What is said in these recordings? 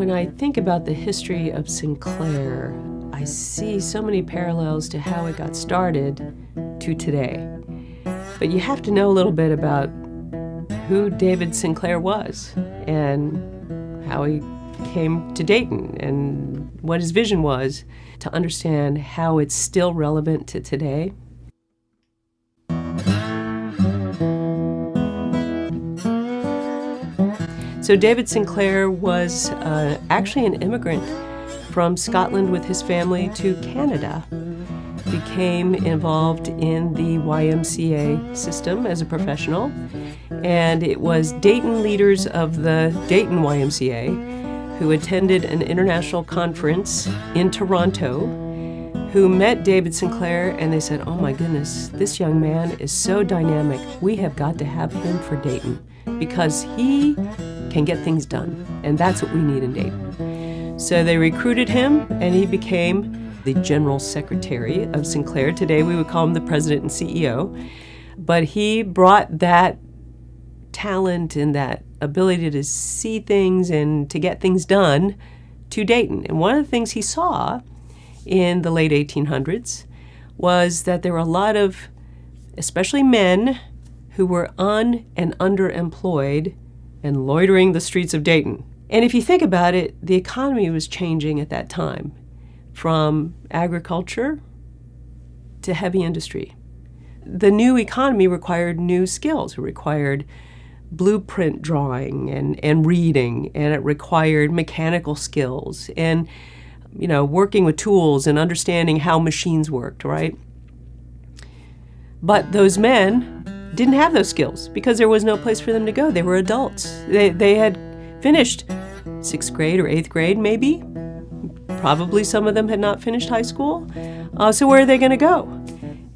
When I think about the history of Sinclair, I see so many parallels to how it got started to today. But you have to know a little bit about who David Sinclair was and how he came to Dayton and what his vision was to understand how it's still relevant to today. So David Sinclair was actually an immigrant from Scotland with his family to Canada. Became involved in the YMCA system as a professional, and it was Dayton leaders of the Dayton YMCA who attended an international conference in Toronto who met David Sinclair, and they said, "Oh my goodness, this young man is so dynamic. We have got to have him for Dayton because he can get things done, and that's what we need in Dayton." So they recruited him, and he became the general secretary of Sinclair. Today we would call him the president and CEO. But he brought that talent and that ability to see things and to get things done to Dayton. And one of the things he saw in the late 1800s was that there were a lot of, especially men, who were and underemployed and loitering the streets of Dayton. And if you think about it, the economy was changing at that time from agriculture to heavy industry. The new economy required new skills. It required blueprint drawing and reading, and it required mechanical skills and, working with tools and understanding how machines worked, right? But those men didn't have those skills because there was no place for them to go. They were adults. They had finished 6th grade or 8th grade, maybe. Probably some of them had not finished high school. So where are they going to go?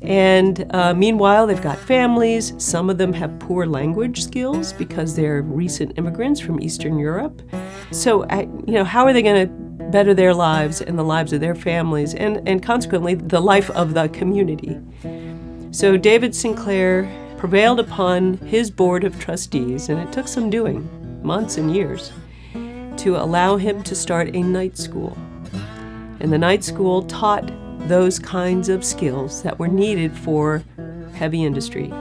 And meanwhile, they've got families. Some of them have poor language skills because they're recent immigrants from Eastern Europe. So, how are they going to better their lives and the lives of their families and consequently the life of the community? So David Sinclair prevailed upon his board of trustees, and it took some doing, months and years, to allow him to start a night school. And the night school taught those kinds of skills that were needed for heavy industry.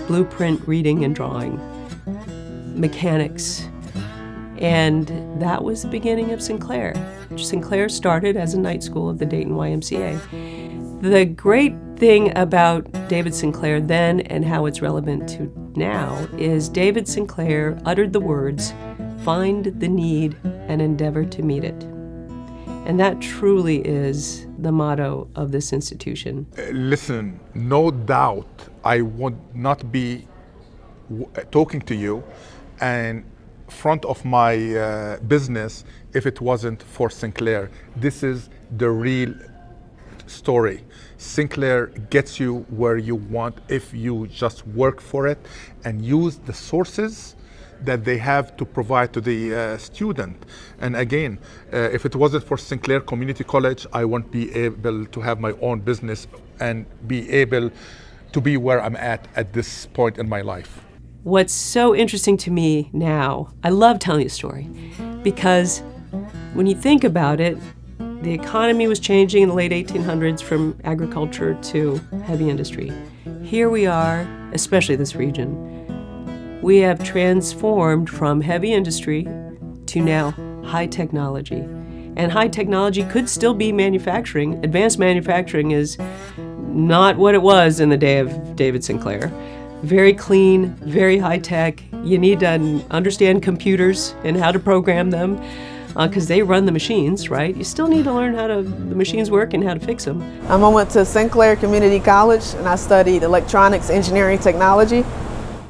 Blueprint reading and drawing, mechanics. And that was the beginning of Sinclair. Sinclair started as a night school of the Dayton YMCA. The great thing about David Sinclair then and how it's relevant to now is David Sinclair uttered the words, "Find the need and endeavor to meet it." And that truly is the motto of this institution. Listen, no doubt I would not be talking to you in front of my business if it wasn't for Sinclair. This is the real story. Sinclair gets you where you want if you just work for it and use the sources that they have to provide to the student. And again, if it wasn't for Sinclair Community College, I wouldn't be able to have my own business and be able to be where I'm at this point in my life. What's so interesting to me now, I love telling a story, because when you think about it, the economy was changing in the late 1800s from agriculture to heavy industry. Here we are, especially this region, we have transformed from heavy industry to now high technology. And high technology could still be manufacturing. Advanced manufacturing is not what it was in the day of David Sinclair. Very clean, very high tech. You need to understand computers and how to program them because they run the machines, right? You still need to learn how the machines work and how to fix them. I went to Sinclair Community College and I studied electronics, engineering, technology.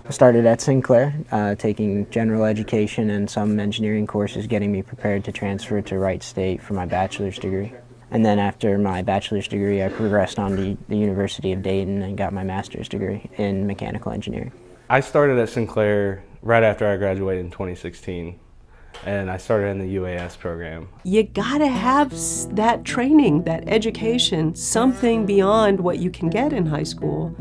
I started at Sinclair, taking general education and some engineering courses, getting me prepared to transfer to Wright State for my bachelor's degree. And then after my bachelor's degree, I progressed on to the University of Dayton and got my master's degree in mechanical engineering. I started at Sinclair right after I graduated in 2016, and I started in the UAS program. You gotta have that training, that education, something beyond what you can get in high school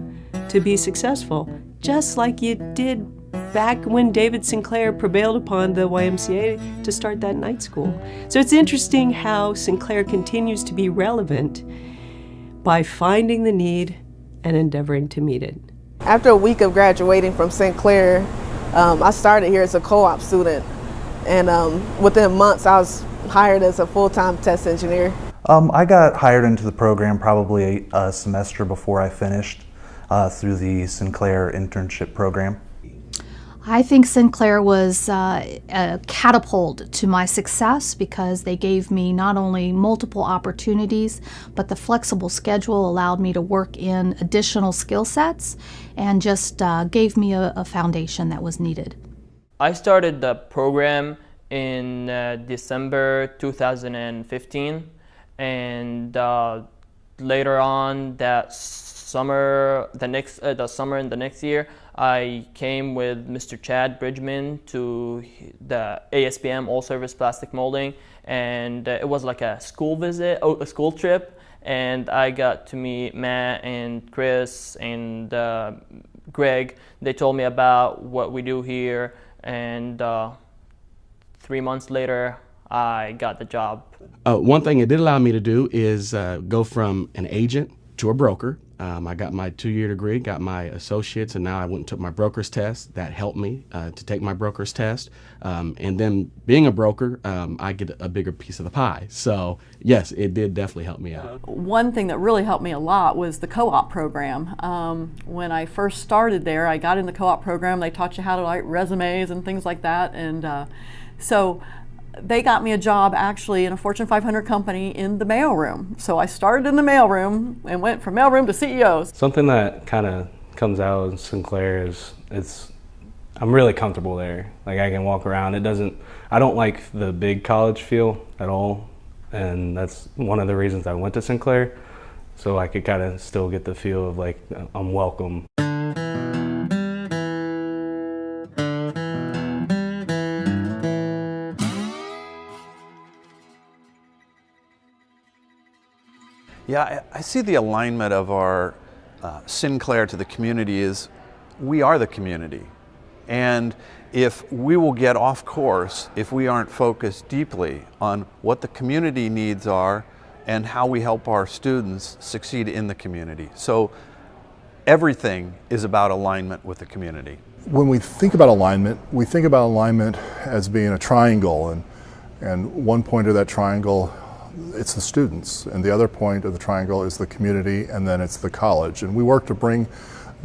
to be successful, just like you did back when David Sinclair prevailed upon the YMCA to start that night school. So it's interesting how Sinclair continues to be relevant by finding the need and endeavoring to meet it. After a week of graduating from Sinclair, I started here as a co-op student, and within months I was hired as a full-time test engineer. I got hired into the program probably a semester before I finished through the Sinclair internship program. I think Sinclair was a catapult to my success because they gave me not only multiple opportunities, but the flexible schedule allowed me to work in additional skill sets and just gave me a foundation that was needed. I started the program in December 2015, and later on that summer, the summer in the next year, I came with Mr. Chad Bridgman to the ASPM, All Service Plastic Molding, and it was like a school visit, a school trip, and I got to meet Matt and Chris and Greg. They told me about what we do here, and 3 months later, I got the job. One thing it did allow me to do is go from an agent to a broker. I got my 2-year degree, got my associates, and now I went and took my broker's test. That helped me to take my broker's test. And then being a broker, I get a bigger piece of the pie. So yes, it did definitely help me out. One thing that really helped me a lot was the co-op program. When I first started there, I got in the co-op program. They taught you how to write resumes and things like that. And so they got me a job actually in a Fortune 500 company in the mailroom. So I started in the mailroom and went from mailroom to CEOs. Something that kind of comes out in Sinclair is I'm really comfortable there. Like I can walk around. I don't like the big college feel at all. And that's one of the reasons I went to Sinclair. So I could kind of still get the feel of like I'm welcome. Yeah, I see the alignment of our Sinclair to the community is we are the community. And if we will get off course, if we aren't focused deeply on what the community needs are and how we help our students succeed in the community. So everything is about alignment with the community. When we think about alignment, we think about alignment as being a triangle, and one point of that triangle, it's the students, and the other point of the triangle is the community, and then it's the college. And we work to bring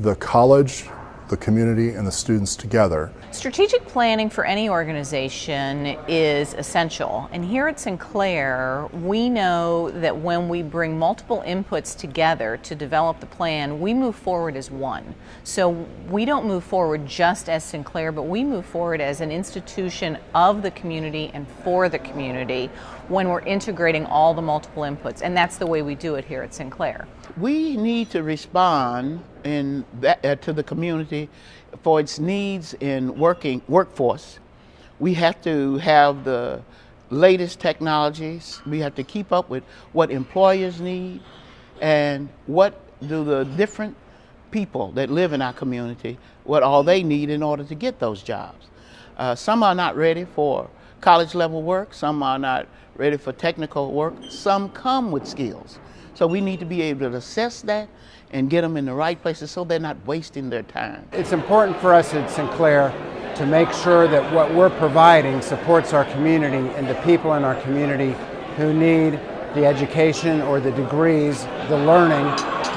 the college, the community, and the students together. Strategic planning for any organization is essential. And here at Sinclair, we know that when we bring multiple inputs together to develop the plan, we move forward as one. So we don't move forward just as Sinclair, but we move forward as an institution of the community and for the community when we're integrating all the multiple inputs. And that's the way we do it here at Sinclair. We need to respond to the community for its needs in workforce. We have to have the latest technologies. We have to keep up with what employers need and what do the different people that live in our community, what all they need in order to get those jobs. Some are not ready for college level work, some are not ready for technical work, some come with skills. So we need to be able to assess that and get them in the right places so they're not wasting their time. It's important for us at Sinclair to make sure that what we're providing supports our community and the people in our community who need the education or the degrees, the learning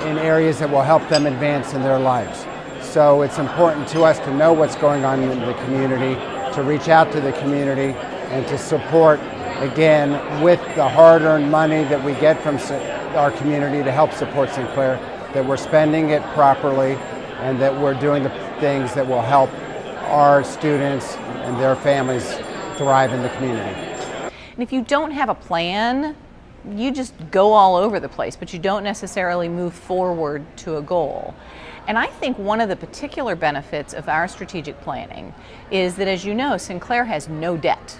in areas that will help them advance in their lives. So it's important to us to know what's going on in the community, to reach out to the community and to support, again, with the hard-earned money that we get from our community to help support Sinclair, that we're spending it properly and that we're doing the things that will help our students and their families thrive in the community. And if you don't have a plan, you just go all over the place, but you don't necessarily move forward to a goal. And I think one of the particular benefits of our strategic planning is that, as you know, Sinclair has no debt.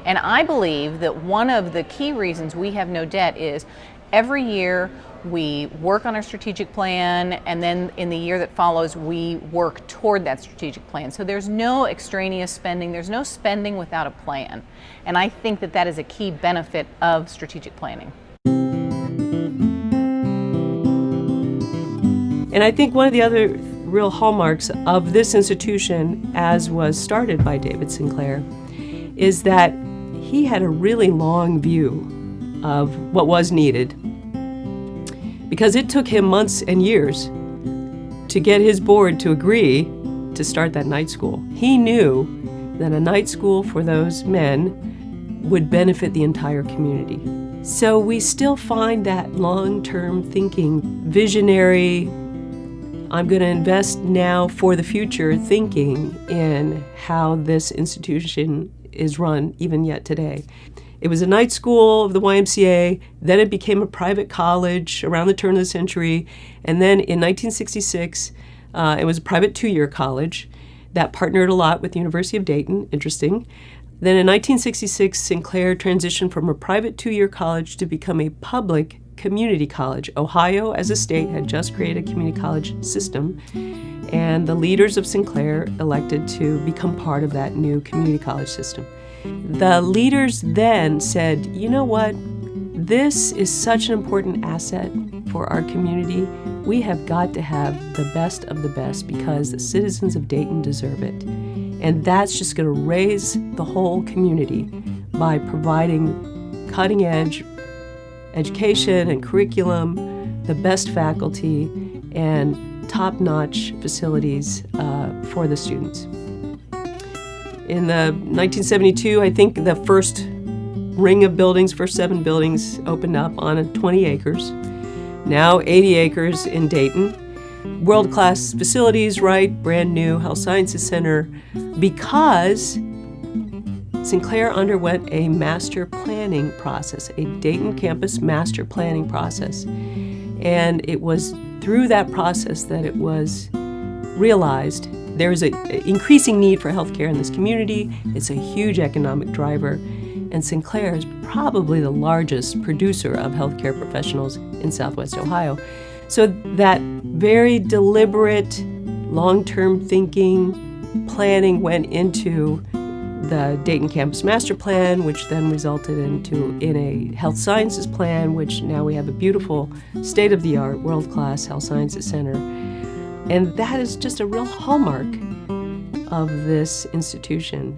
And I believe that one of the key reasons we have no debt is Every year we work on our strategic plan, and then in the year that follows we work toward that strategic plan. So there's no extraneous spending, there's no spending without a plan. And I think that that is a key benefit of strategic planning. And I think one of the other real hallmarks of this institution, as was started by David Sinclair, is that he had a really long view of what was needed, because it took him months and years to get his board to agree to start that night school. He knew that a night school for those men would benefit the entire community. So we still find that long-term thinking, visionary, I'm going to invest now for the future thinking in how this institution is run even yet today. It was a night school of the YMCA, then it became a private college around the turn of the century, and then in 1966, it was a private two-year college that partnered a lot with the University of Dayton, interesting. Then in 1966, Sinclair transitioned from a private two-year college to become a public community college. Ohio, as a state, had just created a community college system, and the leaders of Sinclair elected to become part of that new community college system. The leaders then said, you know what, this is such an important asset for our community. We have got to have the best of the best because the citizens of Dayton deserve it. And that's just going to raise the whole community by providing cutting-edge education and curriculum, the best faculty, and top-notch facilities for the students. In the 1972, I think the first ring of buildings, first 7 buildings opened up on 20 acres. Now 80 acres in Dayton. World-class facilities, right? Brand new Health Sciences Center, because Sinclair underwent a master planning process, a Dayton campus master planning process. And it was through that process that it was realized there is an increasing need for healthcare in this community. It's a huge economic driver, and Sinclair is probably the largest producer of healthcare professionals in Southwest Ohio. So that very deliberate, long-term thinking, planning went into the Dayton Campus Master Plan, which then resulted in a health sciences plan, which now we have a beautiful state-of-the-art, world-class health sciences center. And that is just a real hallmark of this institution.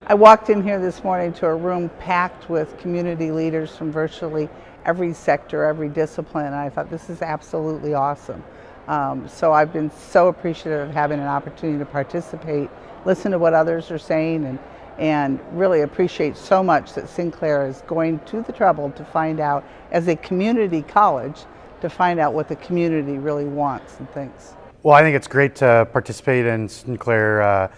I walked in here this morning to a room packed with community leaders from virtually every sector, every discipline, and I thought this is absolutely awesome. So I've been so appreciative of having an opportunity to participate, listen to what others are saying, and really appreciate so much that Sinclair is going to the trouble to find out, as a community college, to find out what the community really wants and thinks. Well, I think it's great to participate in Sinclair,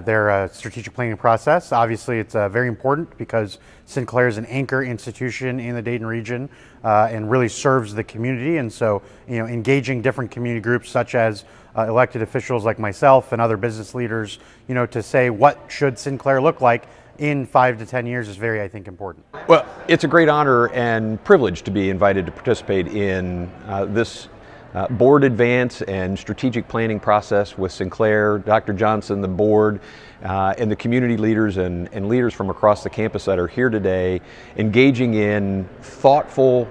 their strategic planning process. Obviously, it's very important because Sinclair is an anchor institution in the Dayton region and really serves the community. And so, engaging different community groups such as elected officials like myself and other business leaders, to say what should Sinclair look like in 5 to 10 years is very, I think, important. Well, it's a great honor and privilege to be invited to participate in this board advance and strategic planning process with Sinclair, Dr. Johnson, the board, and the community leaders and leaders from across the campus that are here today, engaging in thoughtful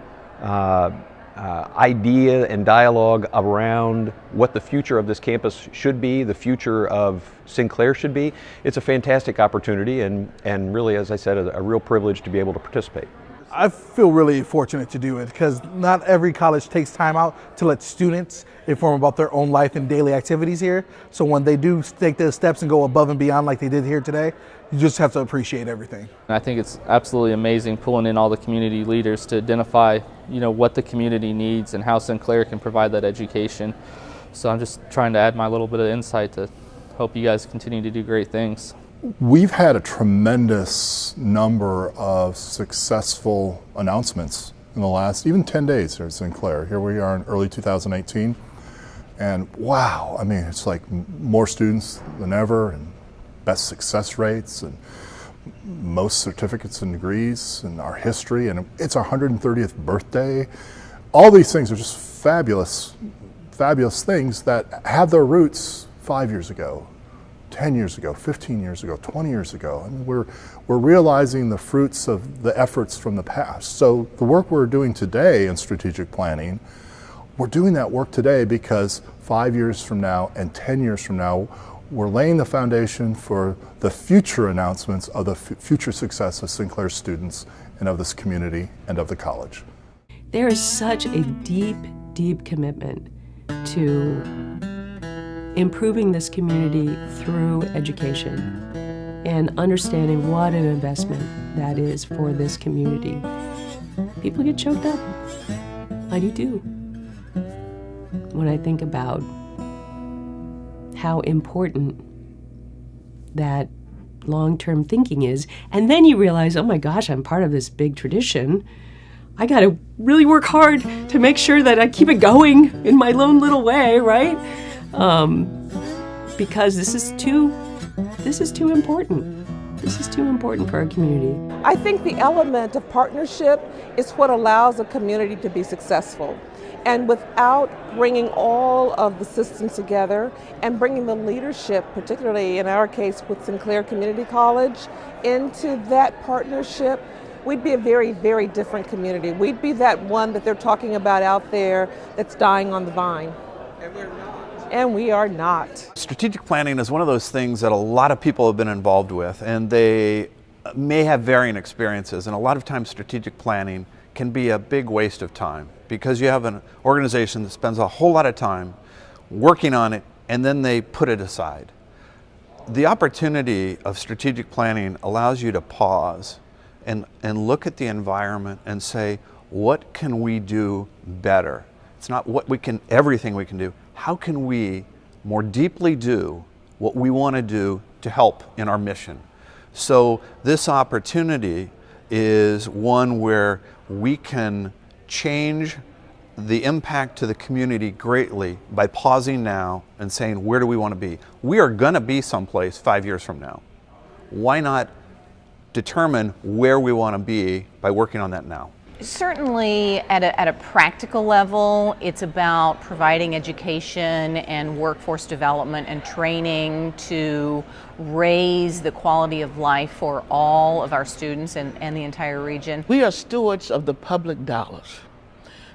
idea and dialogue around what the future of this campus should be, the future of Sinclair should be. It's a fantastic opportunity and really, as I said, a real privilege to be able to participate. I feel really fortunate to do it because not every college takes time out to let students inform about their own life and daily activities here. So when they do take those steps and go above and beyond like they did here today, you just have to appreciate everything. I think it's absolutely amazing pulling in all the community leaders to identify, what the community needs and how Sinclair can provide that education. So I'm just trying to add my little bit of insight to hope you guys continue to do great things. We've had a tremendous number of successful announcements in the last even 10 days here at Sinclair. Here we are in early 2018, and wow, I mean, it's like more students than ever and best success rates and most certificates and degrees in our history, and it's our 130th birthday. All these things are just fabulous, fabulous things that have their roots 5 years ago, 10 years ago, 15 years ago, 20 years ago. I mean, we're realizing the fruits of the efforts from the past. So the work we're doing today in strategic planning, we're doing that work today because 5 years from now and 10 years from now, we're laying the foundation for the future announcements of the future success of Sinclair students and of this community and of the college. There is such a deep, deep commitment to improving this community through education and understanding what an investment that is for this community. People get choked up. I do too. When I think about how important that long-term thinking is, and then you realize, oh my gosh, I'm part of this big tradition. I gotta really work hard to make sure that I keep it going in my lone little way, right? Because this is too important. This is too important for our community. I think the element of partnership is what allows a community to be successful. And without bringing all of the systems together and bringing the leadership, particularly in our case with Sinclair Community College, into that partnership, we'd be a very, very different community. We'd be that one that they're talking about out there that's dying on the vine. And we're not. And we are not. Strategic planning is one of those things that a lot of people have been involved with, and they may have varying experiences. And a lot of times strategic planning can be a big waste of time because you have an organization that spends a whole lot of time working on it and then they put it aside. The opportunity of strategic planning allows you to pause and look at the environment and say, what can we do better? It's not everything we can do. How can we more deeply do what we want to do to help in our mission? So this opportunity is one where we can change the impact to the community greatly by pausing now and saying, where do we want to be? We are going to be someplace 5 years from now. Why not determine where we want to be by working on that now? Certainly at a practical level, it's about providing education and workforce development and training to raise the quality of life for all of our students and the entire region. We are stewards of the public dollars.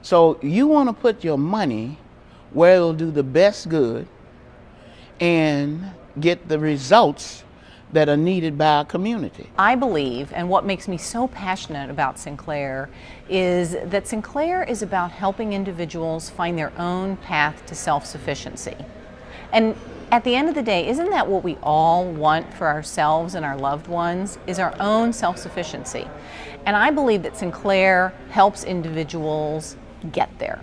So you want to put your money where it'll do the best good and get the results that are needed by our community. I believe, and what makes me so passionate about Sinclair, is that Sinclair is about helping individuals find their own path to self-sufficiency. And at the end of the day, isn't that what we all want for ourselves and our loved ones, is our own self-sufficiency? And I believe that Sinclair helps individuals get there.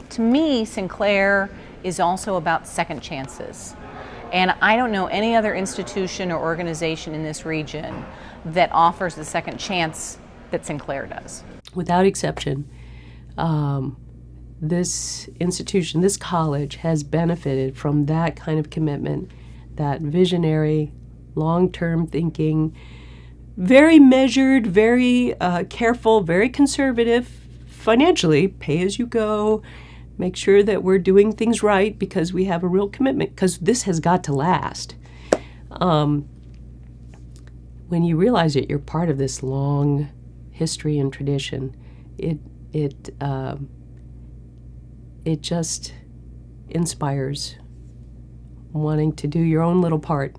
To me, Sinclair is also about second chances. And I don't know any other institution or organization in this region that offers the second chance that Sinclair does. Without exception, this institution, this college, has benefited from that kind of commitment, that visionary, long-term thinking, very measured, very careful, very conservative, financially, pay as you go, make sure that we're doing things right because we have a real commitment, because this has got to last. When you realize that you're part of this long history and tradition, it just inspires wanting to do your own little part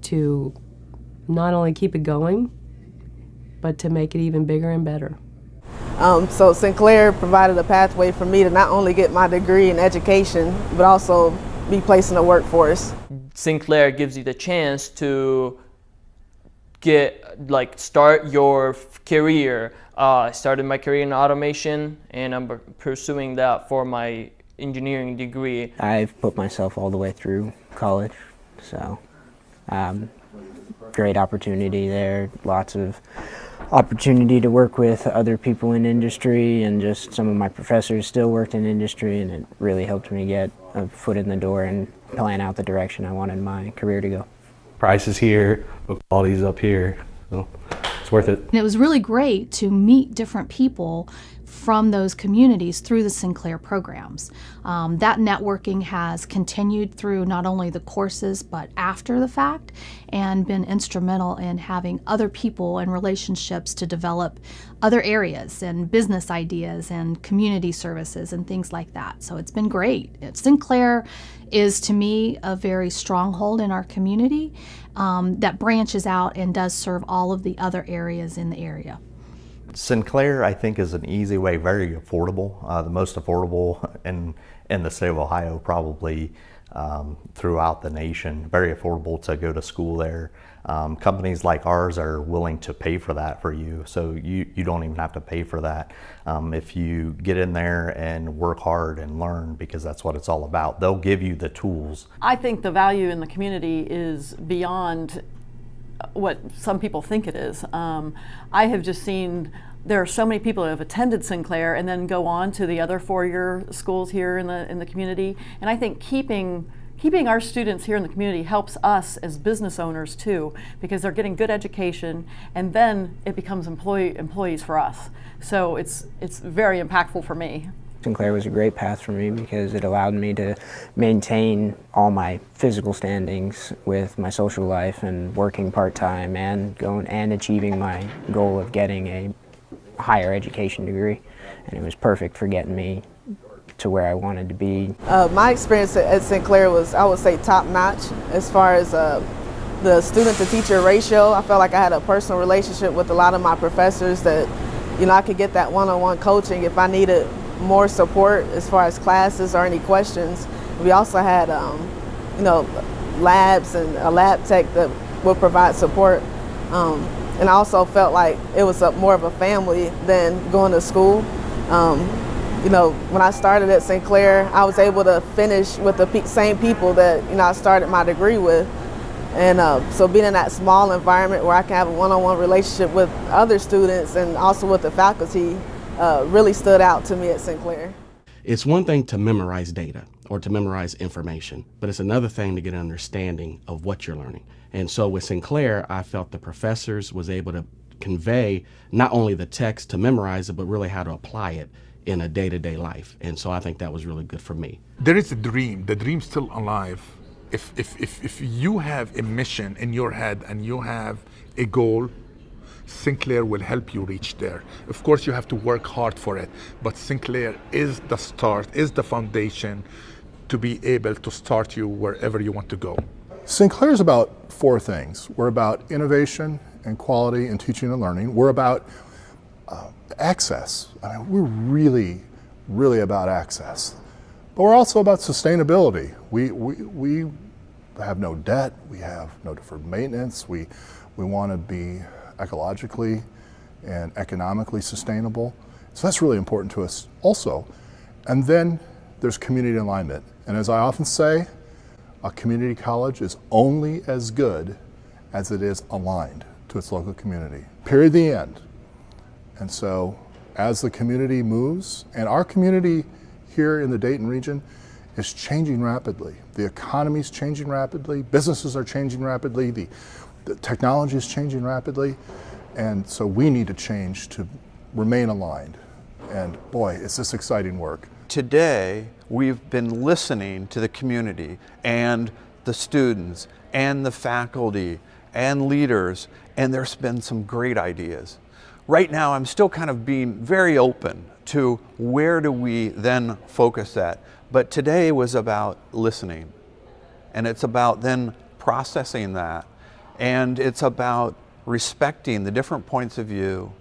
to not only keep it going, but to make it even bigger and better. So Sinclair provided a pathway for me to not only get my degree in education, but also be placed in the workforce. Sinclair gives you the chance to start your career. I started my career in automation, and I'm pursuing that for my engineering degree. I've put myself all the way through college, so great opportunity there, lots of opportunity to work with other people in industry, and just some of my professors still worked in industry, and it really helped me get a foot in the door and plan out the direction I wanted my career to go. Price is here, but quality's up here. So it's worth it. And it was really great to meet different people from those communities through the Sinclair programs. That networking has continued through not only the courses but after the fact, and been instrumental in having other people and relationships to develop other areas and business ideas and community services and things like that. So it's been great. Sinclair is, to me, a very stronghold in our community that branches out and does serve all of the other areas in the area. Sinclair, I think, is an easy way, very affordable, the most affordable in the state of Ohio, probably throughout the nation. Very affordable to go to school there. Companies like ours are willing to pay for that for you, so you don't even have to pay for that. If you get in there and work hard and learn, because that's what it's all about, they'll give you the tools. I think the value in the community is beyond what some people think it is. I have just seen there are so many people that have attended Sinclair and then go on to the other four-year schools here in the community, and I think keeping our students here in the community helps us as business owners too, because they're getting good education and then it becomes employees for us. So it's very impactful for me. Sinclair was a great path for me because it allowed me to maintain all my physical standings with my social life and working part-time and achieving my goal of getting a higher education degree. And it was perfect for getting me to where I wanted to be. My experience at Sinclair was, I would say, top-notch as far as the student-to-teacher ratio. I felt like I had a personal relationship with a lot of my professors that, I could get that one-on-one coaching if I needed more support as far as classes or any questions. We also had, labs and a lab tech that would provide support. And I also felt like it was more of a family than going to school. When I started at Sinclair, I was able to finish with the same people that, I started my degree with. And so being in that small environment where I can have a one-on-one relationship with other students and also with the faculty really stood out to me at Sinclair. It's one thing to memorize data or to memorize information, but it's another thing to get an understanding of what you're learning. And so with Sinclair, I felt the professors was able to convey not only the text to memorize it, but really how to apply it in a day-to-day life. And so I think that was really good for me. There is a dream. The dream's still alive. If you have a mission in your head and you have a goal, Sinclair will help you reach there. Of course, you have to work hard for it, but Sinclair is the start, is the foundation to be able to start you wherever you want to go. Sinclair is about four things. We're about innovation and quality in teaching and learning. We're about access. We're really, really about access. But we're also about sustainability. We have no debt. We have no deferred maintenance. We want to be ecologically and economically sustainable. So that's really important to us also. And then there's community alignment. And as I often say, a community college is only as good as it is aligned to its local community. Period, the end. And so as the community moves, and our community here in the Dayton region is changing rapidly. The economy is changing rapidly, businesses are changing rapidly, the technology is changing rapidly, and so we need to change to remain aligned. And boy, it's this exciting work. Today, we've been listening to the community and the students and the faculty and leaders, and there's been some great ideas. Right now, I'm still kind of being very open to where do we then focus that. But today was about listening, and it's about then processing that, and it's about respecting the different points of view,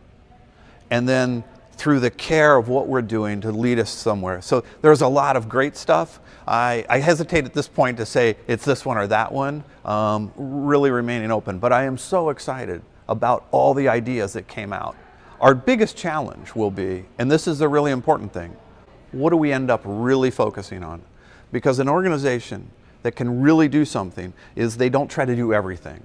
and then through the care of what we're doing to lead us somewhere. So there's a lot of great stuff. I hesitate at this point to say it's this one or that one, really remaining open, but I am so excited about all the ideas that came out. Our biggest challenge will be, and this is a really important thing, what do we end up really focusing on? Because an organization that can really do something is they don't try to do everything.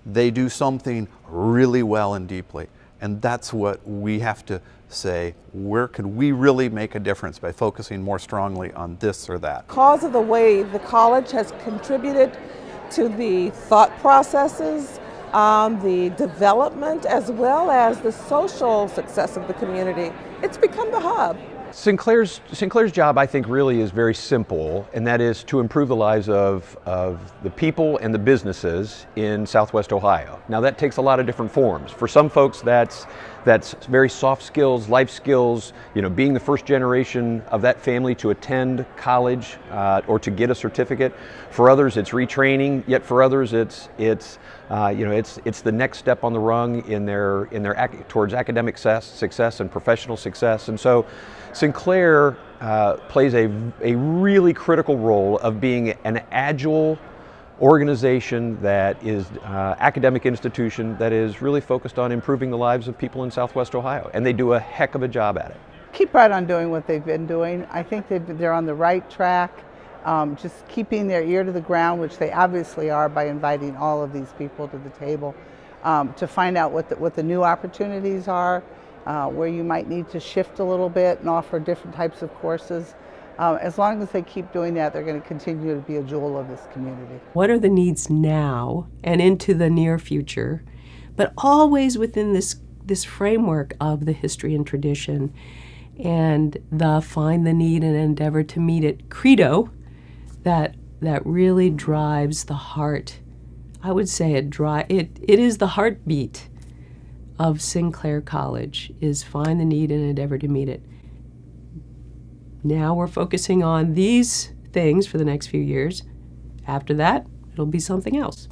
They do something really well and deeply. And that's what we have to say, where could we really make a difference by focusing more strongly on this or that? Because of the way the college has contributed to the thought processes the development as well as the social success of the community. It's become the hub. Sinclair's job, I think, really is very simple, and that is to improve the lives of the people and the businesses in Southwest Ohio. Now that takes a lot of different forms. For some folks, that's very soft skills, life skills, being the first generation of that family to attend college or to get a certificate. For others, it's retraining. Yet for others, it's the next step on the rung in their towards academic success and professional success. And so Sinclair plays a really critical role of being an agile organization that is academic institution that is really focused on improving the lives of people in Southwest Ohio, and they do a heck of a job at it. Keep right on doing what they've been doing. I think they're on the right track, just keeping their ear to the ground, which they obviously are by inviting all of these people to the table to find out what the new opportunities are, where you might need to shift a little bit and offer different types of courses. As long as they keep doing that, they're going to continue to be a jewel of this community. What are the needs now and into the near future, but always within this framework of the history and tradition and the find the need and endeavor to meet it credo that really drives the heart. I would say it is the heartbeat of Sinclair College, is find the need and endeavor to meet it. Now we're focusing on these things for the next few years. After that, it'll be something else.